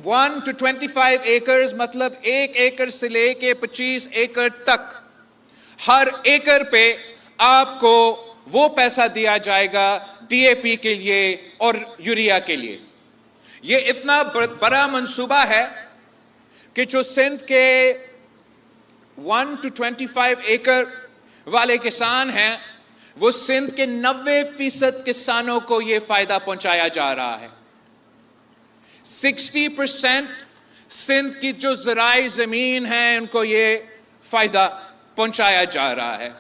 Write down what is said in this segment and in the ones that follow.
1 to 25 acres مطلب 1 ایکڑ سے لے کے 25 ایکڑ تک ہر ایکڑ پہ آپ کو وہ پیسہ دیا جائے گا ڈی اے پی کے لیے اور یوریا کے لیے. یہ اتنا بڑا منصوبہ ہے کہ جو سندھ کے 1 to 25 ایکڑ والے کسان ہیں وہ سندھ کے 90% کسانوں کو یہ فائدہ پہنچایا جا رہا ہے. 60% سندھ کی جو زرعی زمین ہے ان کو یہ فائدہ پہنچایا جا رہا ہے.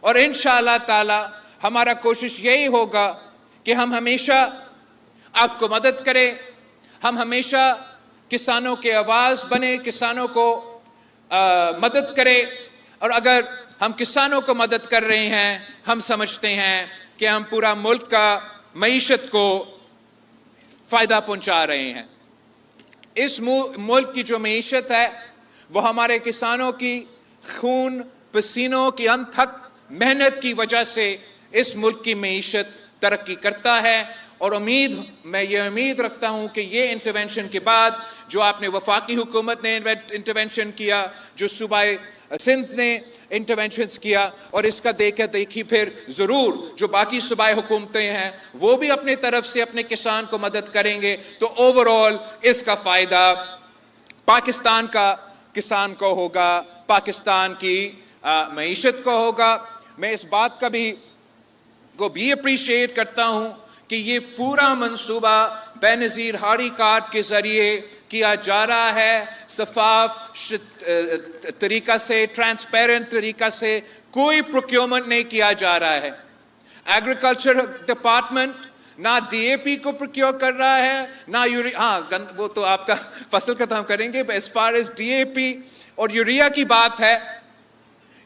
اور انشاءاللہ تعالی ہمارا کوشش یہی ہوگا کہ ہم ہمیشہ آپ کو مدد کریں, ہم ہمیشہ کسانوں کے آواز بنے, کسانوں کو مدد کریں. اور اگر ہم کسانوں کو مدد کر رہے ہیں ہم سمجھتے ہیں کہ ہم پورا ملک کا معیشت کو فائدہ پہنچا رہے ہیں. اس ملک کی جو معیشت ہے وہ ہمارے کسانوں کی خون پسینوں کی انتھک محنت کی وجہ سے اس ملک کی معیشت ترقی کرتا ہے. اور میں یہ امید رکھتا ہوں کہ یہ انٹرونشن کے بعد جو آپ نے وفاقی حکومت نے انٹرونشن کیا, جو صوبہ سندھ نے انٹرونشنز کیا, اور اس کا دیکھی پھر ضرور جو باقی صوبائی حکومتیں ہیں وہ بھی اپنے طرف سے اپنے کسان کو مدد کریں گے, تو اوورآل اس کا فائدہ پاکستان کا کسان کو ہوگا, پاکستان کی معیشت کو ہوگا. میں اس بات کا بھی اپریشیٹ کرتا ہوں کہ یہ پورا منصوبہ بے نظیر ہاڑی کارڈ کے ذریعے کیا جا رہا ہے, شفاف طریقہ سے, ٹرانسپیرنٹ طریقہ سے, کوئی پروکیورمنٹ نہیں کیا جا رہا ہے. ایگریکلچر ڈپارٹمنٹ نہ ڈی اے پی کو پروکیور کر رہا ہے نہ وہ تو آپ کا فصل ختم کریں گے. As far as D A P اور یوریا کی بات ہے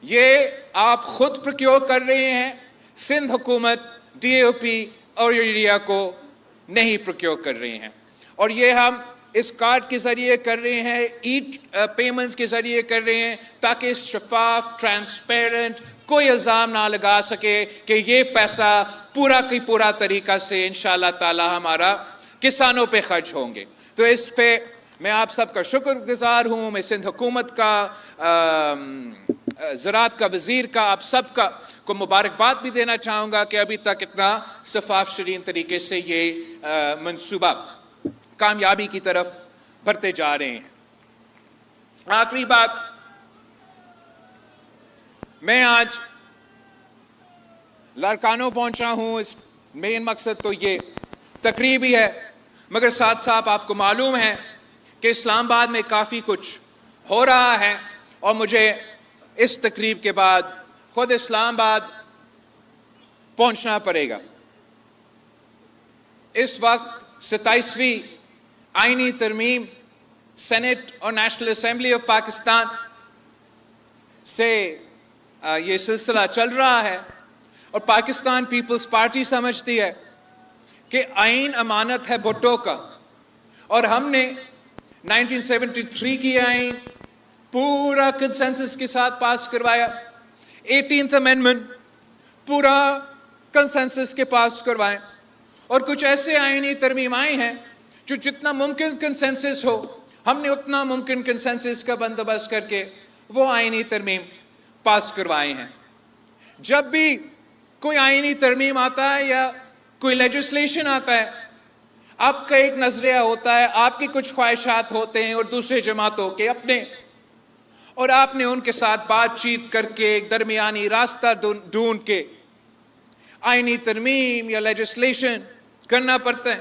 یہ آپ خود پروکیور کر رہے ہیں. سندھ حکومت ڈی اے پی اور یوریا کو نہیں پروکیور کر رہے ہیں, اور یہ ہم اس کارڈ کے ذریعے کر رہے ہیں, پیمنٹس کے ذریعے کر رہے ہیں تاکہ شفاف ٹرانسپیرنٹ کوئی الزام نہ لگا سکے کہ یہ پیسہ پورا کی پورا طریقہ سے انشاءاللہ تعالی ہمارا کسانوں پہ خرچ ہوں گے. تو اس پہ میں آپ سب کا شکر گزار ہوں. میں سندھ حکومت کا, زراعت کا وزیر کا, آپ سب کو مبارکباد بھی دینا چاہوں گا کہ ابھی تک اتنا شفاف شرین طریقے سے یہ منصوبہ کامیابی کی طرف بڑھتے جا رہے ہیں. آخری بات, میں آج لاڑکانوں پہنچا ہوں, اس مین مقصد تو یہ تقریب ہی ہے, مگر ساتھ ساتھ آپ کو معلوم ہے کہ اسلام آباد میں کافی کچھ ہو رہا ہے اور مجھے اس تقریب کے بعد خود اسلام آباد پہنچنا پڑے گا. اس وقت 27ویں آئینی ترمیم سینٹ اور نیشنل اسمبلی آف پاکستان سے یہ سلسلہ چل رہا ہے, اور پاکستان پیپلز پارٹی سمجھتی ہے کہ آئین امانت ہے بھٹو کا, اور ہم نے 1973 کی آئین پورا کنسنسس کے ساتھ پاس کروایا. 18th امینڈمنٹ پورا کنسنسس کے پاس کروائے, اور کچھ ایسے آئینی ترمیم آئے ہیں جو جتنا ممکن کنسنسس ہو ہم نے اتنا ممکن کنسنسس کا بندوبست کر کے وہ آئینی ترمیم پاس کروائے ہیں. جب بھی کوئی آئینی ترمیم آتا ہے یا کوئی لیجسلیشن آتا ہے, آپ کا ایک نظریہ ہوتا ہے, آپ کی کچھ خواہشات ہوتے ہیں اور دوسرے جماعتوں کے اپنے, اور آپ نے ان کے ساتھ بات چیت کر کے ایک درمیانی راستہ ڈھونڈ کے آئینی ترمیم یا لیجسلیشن کرنا پڑتا ہے.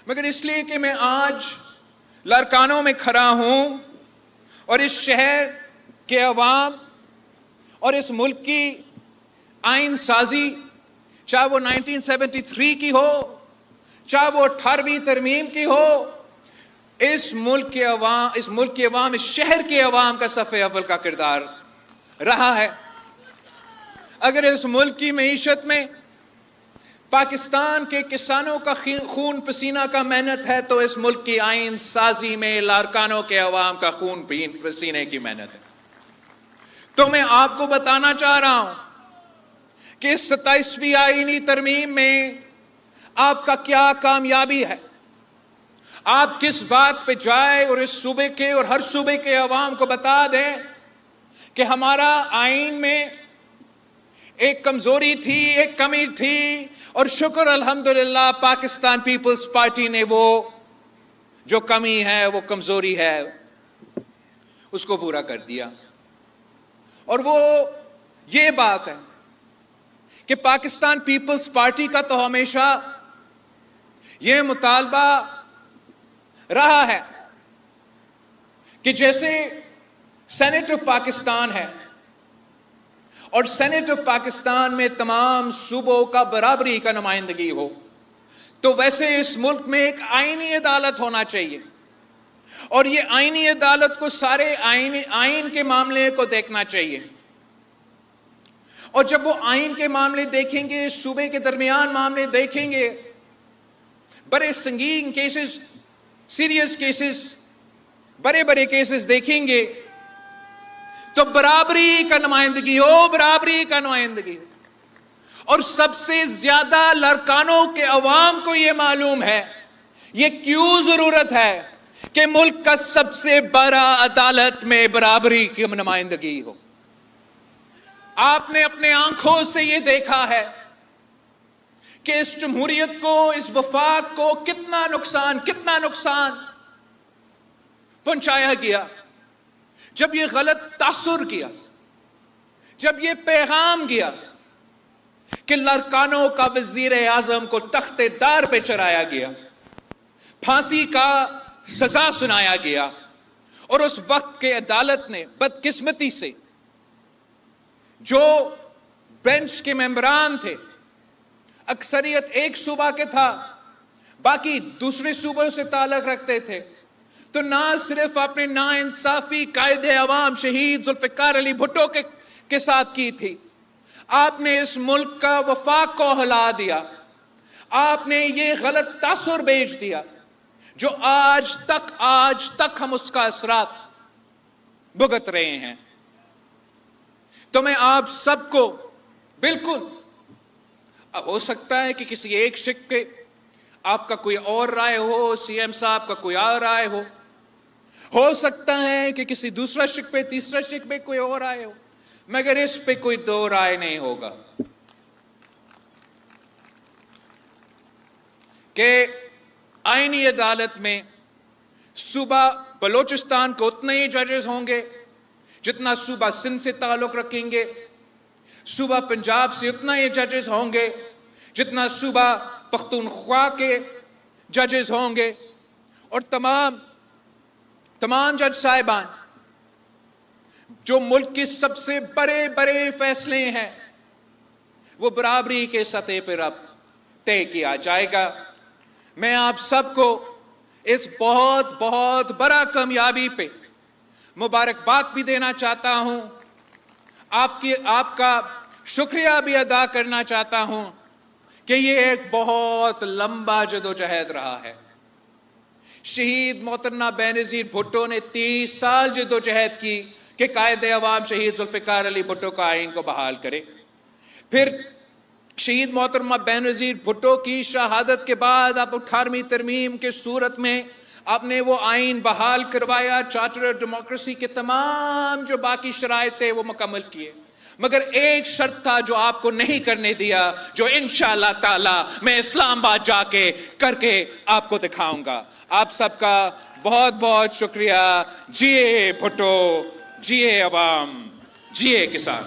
مگر اس لیے کہ میں آج لاڑکانوں میں کھڑا ہوں اور اس شہر کے عوام اور اس ملک کی آئین سازی, چاہے وہ 1973 کی ہو چاہے وہ 18ویں ترمیم کی ہو, اس ملک کے عوام, اس شہر کے عوام کا صف اول کا کردار رہا ہے. اگر اس ملک کی معیشت میں پاکستان کے کسانوں کا خون پسینہ کا محنت ہے تو اس ملک کی آئین سازی میں لاڑکانوں کے عوام کا خون پسینے کی محنت ہے. تو میں آپ کو بتانا چاہ رہا ہوں کہ اس 27ویں آئینی ترمیم میں آپ کا کیا کامیابی ہے, آپ کس بات پہ جائے اور اس صوبے کے اور ہر صوبے کے عوام کو بتا دیں کہ ہمارا آئین میں ایک کمزوری تھی، ایک کمی تھی، اور شکر الحمدللہ پاکستان پیپلز پارٹی نے وہ جو کمی ہے، وہ کمزوری ہے، اس کو پورا کر دیا۔ اور وہ یہ بات ہے کہ پاکستان پیپلز پارٹی کا تو ہمیشہ یہ مطالبہ رہا ہے کہ جیسے سینٹ آف پاکستان ہے اور سینٹ آف پاکستان میں تمام صوبوں کا برابری کا نمائندگی ہو، تو ویسے اس ملک میں ایک آئینی عدالت ہونا چاہیے، اور یہ آئینی عدالت کو سارے آئین کے معاملے کو دیکھنا چاہیے، اور جب وہ آئین کے معاملے دیکھیں گے، صوبے کے درمیان معاملے دیکھیں گے، بڑے سنگین کیسز، سیریس کیسز، بڑے بڑے کیسز دیکھیں گے، تو برابری کا نمائندگی ہو، برابری کا نمائندگی ہو۔ اور سب سے زیادہ لڑکانوں کے عوام کو یہ معلوم ہے یہ کیوں ضرورت ہے کہ ملک کا سب سے بڑا عدالت میں برابری کی نمائندگی ہو۔ آپ نے اپنے آنکھوں سے یہ دیکھا ہے کہ اس جمہوریت کو، اس وفاق کو کتنا نقصان پہنچایا گیا جب یہ غلط تاثر کیا، جب یہ پیغام گیا کہ لڑکانوں کا وزیر اعظم کو تخت دار پہ چڑھایا گیا، پھانسی کا سزا سنایا گیا، اور اس وقت کے عدالت نے بدقسمتی سے جو بینچ کے ممبران تھے، اکثریت ایک صوبہ کے تھا، باقی دوسرے صوبوں سے تعلق رکھتے تھے، تو نہ صرف اپنے ناانصافی قائد عوام شہید ذوالفقار علی بھٹو کے ساتھ کی تھی، آپ نے اس ملک کا وفاق کو ہلا دیا، آپ نے یہ غلط تاثر بھیج دیا جو آج تک ہم اس کا اثرات بھگت رہے ہیں۔ تو میں آپ سب کو بالکل، ہو سکتا ہے کہ کسی ایک شق پہ آپ کا کوئی اور رائے ہو، سی ایم صاحب کا کوئی اور رائے ہو سکتا ہے کہ کسی دوسرا شق پہ، تیسرا شق پہ کوئی اور رائے ہو، مگر اس پہ کوئی دو رائے نہیں ہوگا کہ آئینی عدالت میں صوبہ بلوچستان کو اتنے ہی ججز ہوں گے جتنا صوبہ سندھ سے تعلق رکھیں گے، صوبہ پنجاب سے اتنا ہی ججز ہوں گے جتنا صوبہ پختونخوا کے ججز ہوں گے، اور تمام جج صاحبان جو ملک کے سب سے بڑے فیصلے ہیں وہ برابری کے سطح پر اب طے کیا جائے گا۔ میں آپ سب کو اس بہت بڑا کامیابی پہ مبارکباد بھی دینا چاہتا ہوں، آپ کا شکریہ بھی ادا کرنا چاہتا ہوں کہ یہ ایک بہت لمبا جدوجہد رہا ہے۔ شہید محترمہ بینظیر بھٹو نے 30 سال جدوجہد کی کہ قائد عوام شہید ذوالفقار علی بھٹو کا آئین کو بحال کرے، پھر شہید محترمہ بینظیر بھٹو کی شہادت کے بعد آپ 18ویں ترمیم کے صورت میں آپ نے وہ آئین بحال کروایا، چارٹر آف ڈیموکریسی کے تمام جو باقی شرائط تھے وہ مکمل کیے، مگر ایک شرط تھا جو آپ کو نہیں کرنے دیا، جو انشاءاللہ تعالی میں اسلام آباد جا کے کر کے آپ کو دکھاؤں گا۔ آپ سب کا بہت شکریہ۔ جیے بھٹو، جیے عوام، جیے کسان۔